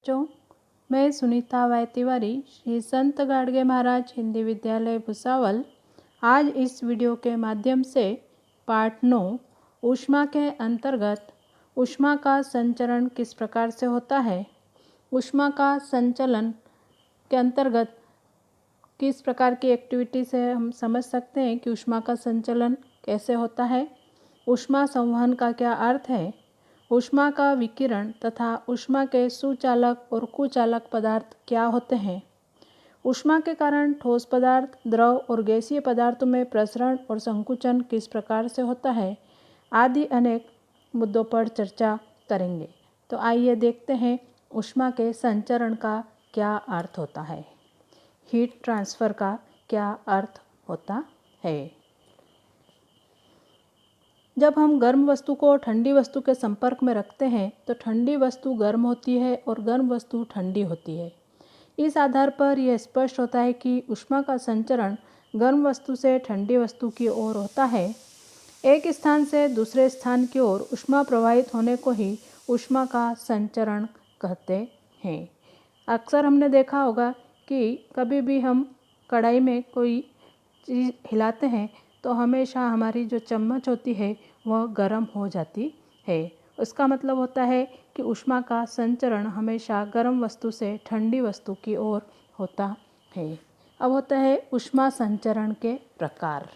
बच्चों, मैं सुनीता वाई तिवारी, श्री संत गाडगे महाराज हिंदी विद्यालय भुसावल, आज इस वीडियो के माध्यम से पाठ 9 ऊष्मा के अंतर्गत ऊष्मा का संचरण किस प्रकार से होता है, ऊष्मा का संचलन के अंतर्गत किस प्रकार की एक्टिविटी से हम समझ सकते हैं कि ऊष्मा का संचलन कैसे होता है, ऊष्मा संवहन का क्या अर्थ है, ऊष्मा का विकिरण तथा ऊष्मा के सुचालक और कुचालक पदार्थ क्या होते हैं, ऊष्मा के कारण ठोस पदार्थ, द्रव और गैसीय पदार्थों में प्रसरण और संकुचन किस प्रकार से होता है, आदि अनेक मुद्दों पर चर्चा करेंगे। तो आइए देखते हैं ऊष्मा के संचरण का क्या अर्थ होता है, हीट ट्रांसफ़र का क्या अर्थ होता है। जब हम गर्म वस्तु को ठंडी वस्तु के संपर्क में रखते हैं तो ठंडी वस्तु गर्म होती है और गर्म वस्तु ठंडी होती है। इस आधार पर यह स्पष्ट होता है कि ऊष्मा का संचरण गर्म वस्तु से ठंडी वस्तु की ओर होता है। एक स्थान से दूसरे स्थान की ओर ऊष्मा प्रवाहित होने को ही ऊष्मा का संचरण कहते हैं। अक्सर हमने देखा होगा कि कभी भी हम कढ़ाई में कोई चीज़ हिलाते हैं तो हमेशा हमारी जो चम्मच होती है वह गर्म हो जाती है। उसका मतलब होता है कि ऊष्मा का संचरण हमेशा गर्म वस्तु से ठंडी वस्तु की ओर होता है। अब होता है ऊष्मा संचरण के प्रकार।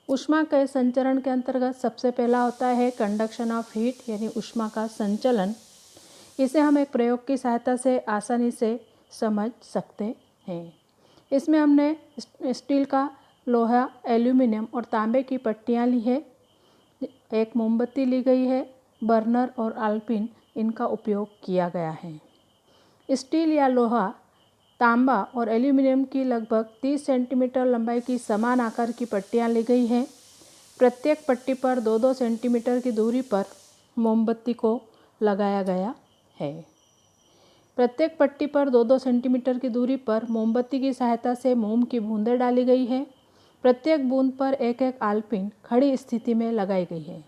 ऊष्मा के संचरण के अंतर्गत सबसे पहला होता है कंडक्शन ऑफ हीट, यानी ऊष्मा का संचलन। इसे हम एक प्रयोग की सहायता से आसानी से समझ सकते हैं। इसमें हमने स्टील का, लोहा, एल्यूमिनियम और तांबे की पट्टियाँ ली है, एक मोमबत्ती ली गई है, बर्नर और आलपिन इनका उपयोग किया गया है। स्टील या लोहा, तांबा और एल्यूमिनियम की लगभग 30 सेंटीमीटर लंबाई की समान आकार की पट्टियाँ ली गई हैं। प्रत्येक पट्टी पर 2-2 सेंटीमीटर की दूरी पर मोमबत्ती को लगाया गया है। प्रत्येक पट्टी पर 2-2 सेंटीमीटर की दूरी पर मोमबत्ती की सहायता से मोम की बूंदें डाली गई है। प्रत्येक बूंद पर एक एक आलपिन खड़ी स्थिति में लगाई गई है।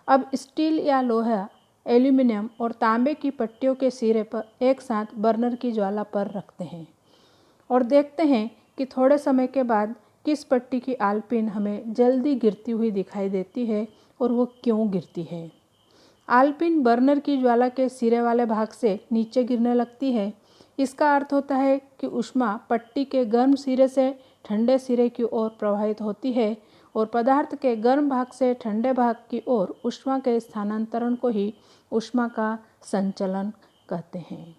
अब स्टील या लोहा, एल्यूमिनियम और तांबे की पट्टियों के सिरे पर एक साथ बर्नर की ज्वाला पर रखते हैं और देखते हैं कि थोड़े समय के बाद किस पट्टी की आलपिन हमें जल्दी गिरती हुई दिखाई देती है और वो क्यों गिरती है। आलपिन बर्नर की ज्वाला के सिरे वाले भाग से नीचे गिरने लगती है। इसका अर्थ होता है कि ऊष्मा पट्टी के गर्म सिरे से ठंडे सिरे की ओर प्रवाहित होती है और पदार्थ के गर्म भाग से ठंडे भाग की ओर ऊष्मा के स्थानांतरण को ही ऊष्मा का संचलन कहते हैं।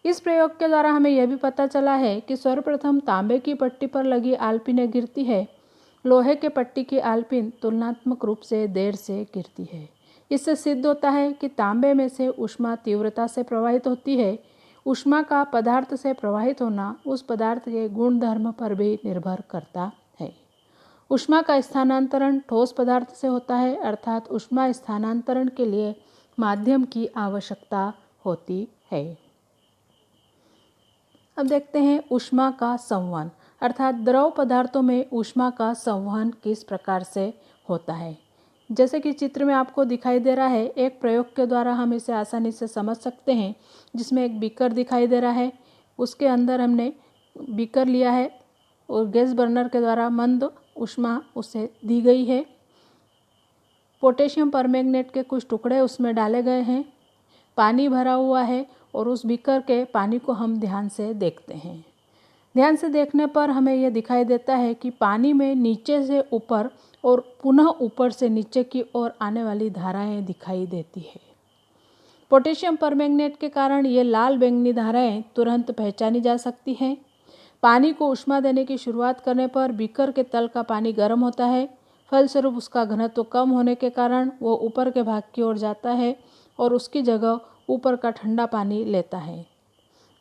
इस प्रयोग के द्वारा हमें यह भी पता चला है कि सर्वप्रथम तांबे की पट्टी पर लगी आलपिनें गिरती है, लोहे के पट्टी की आलपिन तुलनात्मक रूप से देर से गिरती है। इससे सिद्ध होता है कि तांबे में से ऊष्मा तीव्रता से प्रवाहित होती है। ऊष्मा का पदार्थ से प्रवाहित होना उस पदार्थ के गुणधर्म पर भी निर्भर करता है। ऊष्मा का स्थानांतरण ठोस पदार्थ से होता है, अर्थात ऊष्मा स्थानांतरण के लिए माध्यम की आवश्यकता होती है। अब देखते हैं ऊष्मा का संवहन, अर्थात द्रव पदार्थों में ऊष्मा का संवहन किस प्रकार से होता है। जैसे कि चित्र में आपको दिखाई दे रहा है, एक प्रयोग के द्वारा हम इसे आसानी से समझ सकते हैं, जिसमें एक बीकर दिखाई दे रहा है। उसके अंदर हमने बीकर लिया है और गैस बर्नर के द्वारा मंद ऊष्मा उसे दी गई है। पोटेशियम परमैंगनेट के कुछ टुकड़े उसमें डाले गए हैं। पानी भरा हुआ है और उस बीकर के पानी को हम ध्यान से देखते हैं। ध्यान से देखने पर हमें यह दिखाई देता है कि पानी में नीचे से ऊपर और पुनः ऊपर से नीचे की ओर आने वाली धाराएं दिखाई देती है। पोटेशियम परमैंगनेट के कारण ये लाल बैंगनी धाराएं तुरंत पहचानी जा सकती हैं। पानी को ऊष्मा देने की शुरुआत करने पर बीकर के तल का पानी गर्म होता है। फलस्वरूप उसका घनत्व कम होने के कारण वो ऊपर के भाग की ओर जाता है और उसकी जगह ऊपर का ठंडा पानी लेता है।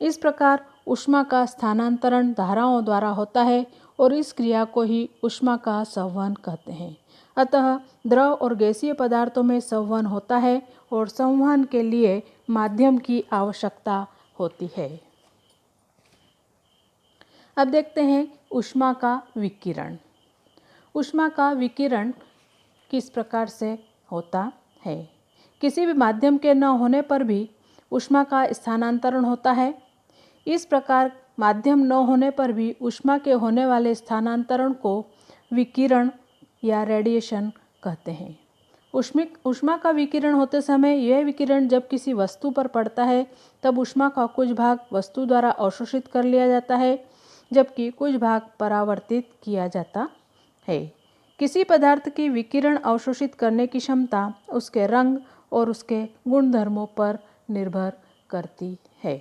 इस प्रकार ऊष्मा का स्थानांतरण धाराओं द्वारा होता है और इस क्रिया को ही ऊष्मा का संवहन कहते हैं। अतः द्रव और गैसीय पदार्थों में संवहन होता है और संवहन के लिए माध्यम की आवश्यकता होती है। अब देखते हैं ऊष्मा का विकिरण। ऊष्मा का विकिरण किस प्रकार से होता है। किसी भी माध्यम के न होने पर भी ऊष्मा का स्थानांतरण होता है। इस प्रकार माध्यम न होने पर भी ऊष्मा के होने वाले स्थानांतरण को विकिरण या रेडिएशन कहते हैं। ऊष्मा का विकिरण होते समय यह विकिरण जब किसी वस्तु पर पड़ता है तब ऊष्मा का कुछ भाग वस्तु द्वारा अवशोषित कर लिया जाता है, जबकि कुछ भाग परावर्तित किया जाता है। किसी पदार्थ की विकिरण अवशोषित करने की क्षमता उसके रंग और उसके गुणधर्मों पर निर्भर करती है।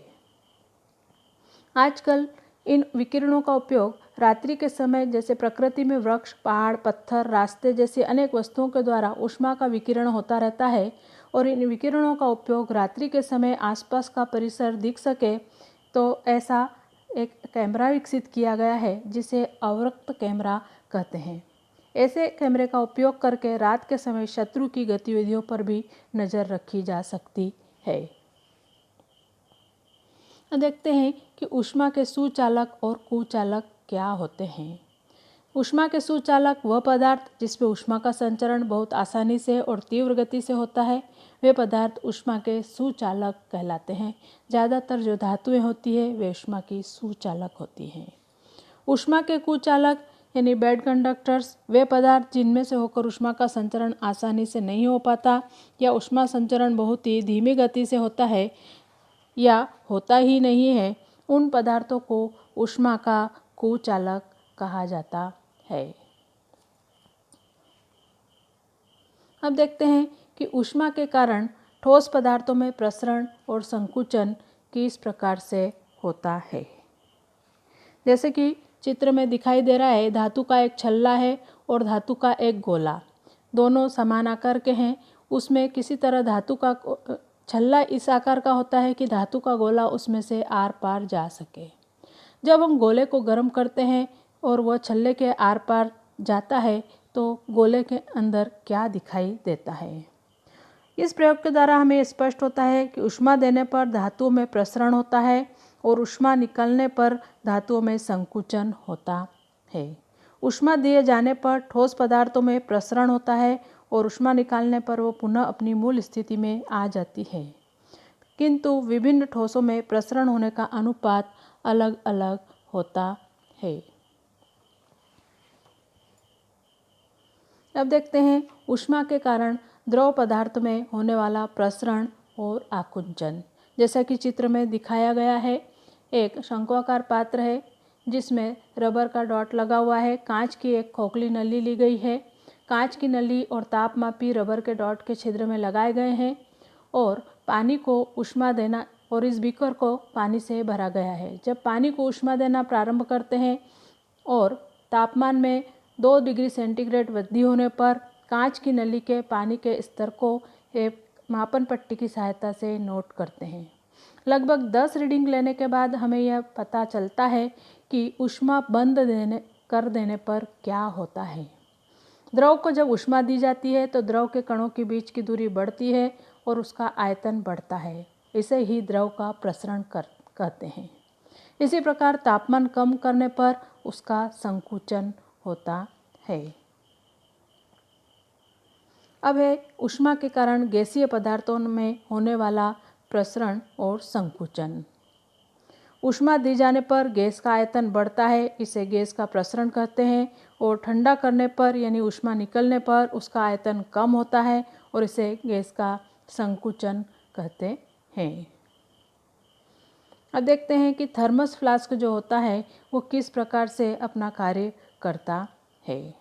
आजकल इन विकिरणों का उपयोग रात्रि के समय जैसे प्रकृति में वृक्ष, पहाड़, पत्थर, रास्ते जैसी अनेक वस्तुओं के द्वारा ऊष्मा का विकिरण होता रहता है और इन विकिरणों का उपयोग रात्रि के समय आसपास का परिसर दिख सके तो ऐसा एक कैमरा विकसित किया गया है जिसे अवरक्त कैमरा कहते हैं। ऐसे कैमरे का उपयोग करके रात के समय शत्रु की गतिविधियों पर भी नज़र रखी जा सकती है। देखते हैं कि ऊष्मा के सुचालक और कुचालक क्या होते हैं। ऊष्मा के सुचालक वह पदार्थ जिसमें ऊष्मा का संचरण बहुत आसानी से और तीव्र गति से होता है, वे पदार्थ ऊष्मा के सुचालक कहलाते हैं। ज़्यादातर जो धातुएं होती है वे ऊष्मा की सुचालक होती हैं। ऊष्मा के कुचालक यानी बैड कंडक्टर्स वे पदार्थ जिनमें से होकर ऊष्मा का संचरण आसानी से नहीं हो पाता या ऊष्मा संचरण बहुत ही धीमी गति से होता है या होता ही नहीं है, उन पदार्थों को ऊष्मा का कुचालक कहा जाता है। अब देखते हैं कि ऊष्मा के कारण ठोस पदार्थों में प्रसरण और संकुचन किस प्रकार से होता है। जैसे कि चित्र में दिखाई दे रहा है, धातु का एक छल्ला है और धातु का एक गोला, दोनों समान आकार के हैं। उसमें किसी तरह धातु का छल्ला इस आकार का होता है कि धातु का गोला उसमें से आर पार जा सके। जब हम गोले को गर्म करते हैं और वह छल्ले के आर पार जाता है तो गोले के अंदर क्या दिखाई देता है। इस प्रयोग के द्वारा हमें स्पष्ट होता है कि ऊष्मा देने पर धातुओं में प्रसरण होता है और ऊष्मा निकलने पर धातुओं में संकुचन होता है। ऊष्मा दिए जाने पर ठोस पदार्थों में प्रसरण होता है और ऊष्मा निकालने पर वो पुनः अपनी मूल स्थिति में आ जाती है, किंतु विभिन्न ठोसों में प्रसरण होने का अनुपात अलग अलग होता है। अब देखते हैं ऊष्मा के कारण द्रव पदार्थ में होने वाला प्रसरण और आकुंचन। जैसा कि चित्र में दिखाया गया है, एक शंक्वाकार पात्र है जिसमें रबर का डॉट लगा हुआ है। कांच की एक खोखली नली ली गई है। कांच की नली और तापमापी रबर के डॉट के छिद्र में लगाए गए हैं और पानी को ऊष्मा देना और इस बीकर को पानी से भरा गया है। जब पानी को ऊष्मा देना प्रारंभ करते हैं और तापमान में 2 डिग्री सेंटीग्रेड वृद्धि होने पर कांच की नली के पानी के स्तर को एक मापन पट्टी की सहायता से नोट करते हैं। लगभग 10 रीडिंग लेने के बाद हमें यह पता चलता है कि ऊष्मा बंद कर देने पर क्या होता है। द्रव को जब ऊष्मा दी जाती है तो द्रव के कणों के बीच की दूरी बढ़ती है और उसका आयतन बढ़ता है। इसे ही द्रव का प्रसरण कहते हैं। इसी प्रकार तापमान कम करने पर उसका संकुचन होता है। अब है ऊष्मा के कारण गैसीय पदार्थों में होने वाला प्रसरण और संकुचन। ऊष्मा दी जाने पर गैस का आयतन बढ़ता है, इसे गैस का प्रसरण कहते हैं, और ठंडा करने पर यानी ऊष्मा निकलने पर उसका आयतन कम होता है और इसे गैस का संकुचन कहते हैं। अब देखते हैं कि थर्मस फ्लास्क जो होता है वो किस प्रकार से अपना कार्य करता है।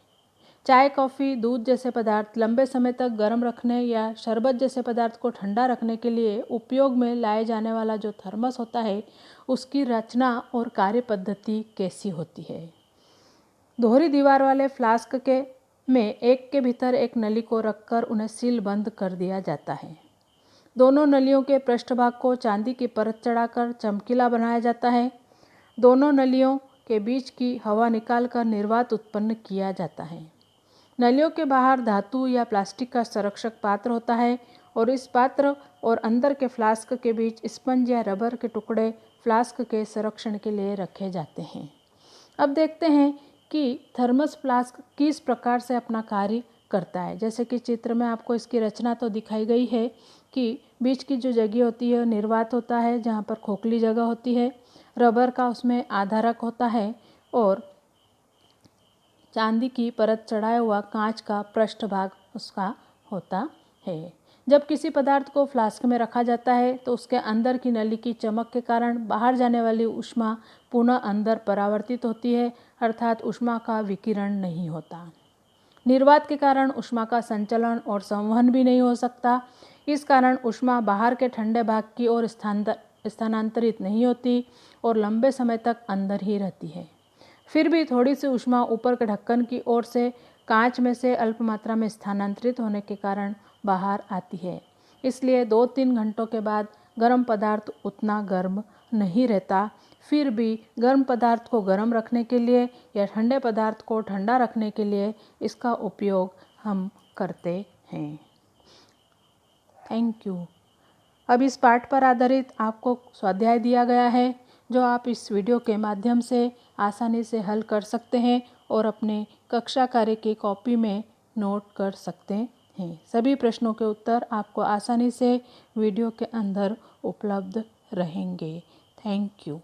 चाय, कॉफ़ी, दूध जैसे पदार्थ लंबे समय तक गर्म रखने या शरबत जैसे पदार्थ को ठंडा रखने के लिए उपयोग में लाए जाने वाला जो थर्मस होता है उसकी रचना और कार्य पद्धति कैसी होती है। दोहरी दीवार वाले फ्लास्क में एक के भीतर एक नली को रखकर उन्हें सील बंद कर दिया जाता है। दोनों नलियों के पृष्ठभाग को चांदी की परत चढ़ाकर चमकीला बनाया जाता है। दोनों नलियों के बीच की हवा निकालकर निर्वात उत्पन्न किया जाता है। नलियों के बाहर धातु या प्लास्टिक का संरक्षक पात्र होता है और इस पात्र और अंदर के फ्लास्क के बीच स्पंज या रबर के टुकड़े फ्लास्क के संरक्षण के लिए रखे जाते हैं। अब देखते हैं कि थर्मस फ्लास्क किस प्रकार से अपना कार्य करता है। जैसे कि चित्र में आपको इसकी रचना तो दिखाई गई है कि बीच की जो जगह होती है निर्वात होता है, जहाँ पर खोखली जगह होती है। रबर का उसमें आधारक होता है और चांदी की परत चढ़ाया हुआ कांच का पृष्ठभाग उसका होता है। जब किसी पदार्थ को फ्लास्क में रखा जाता है तो उसके अंदर की नली की चमक के कारण बाहर जाने वाली ऊष्मा पुनः अंदर परावर्तित होती है, अर्थात ऊष्मा का विकिरण नहीं होता। निर्वात के कारण ऊष्मा का संचलन और संवहन भी नहीं हो सकता। इस कारण ऊष्मा बाहर के ठंडे भाग की ओर स्थानांतरित नहीं होती और लंबे समय तक अंदर ही रहती है। फिर भी थोड़ी सी ऊष्मा ऊपर के ढक्कन की ओर से कांच में से अल्प मात्रा में स्थानांतरित होने के कारण बाहर आती है। इसलिए 2-3 घंटों के बाद गर्म पदार्थ उतना गर्म नहीं रहता। फिर भी गर्म पदार्थ को गर्म रखने के लिए या ठंडे पदार्थ को ठंडा रखने के लिए इसका उपयोग हम करते हैं। Thank you. अब इस पाठ पर आधारित आपको स्वाध्याय दिया गया है, जो आप इस वीडियो के माध्यम से आसानी से हल कर सकते हैं और अपने कक्षा कार्य की कॉपी में नोट कर सकते हैं। सभी प्रश्नों के उत्तर आपको आसानी से वीडियो के अंदर उपलब्ध रहेंगे। Thank you.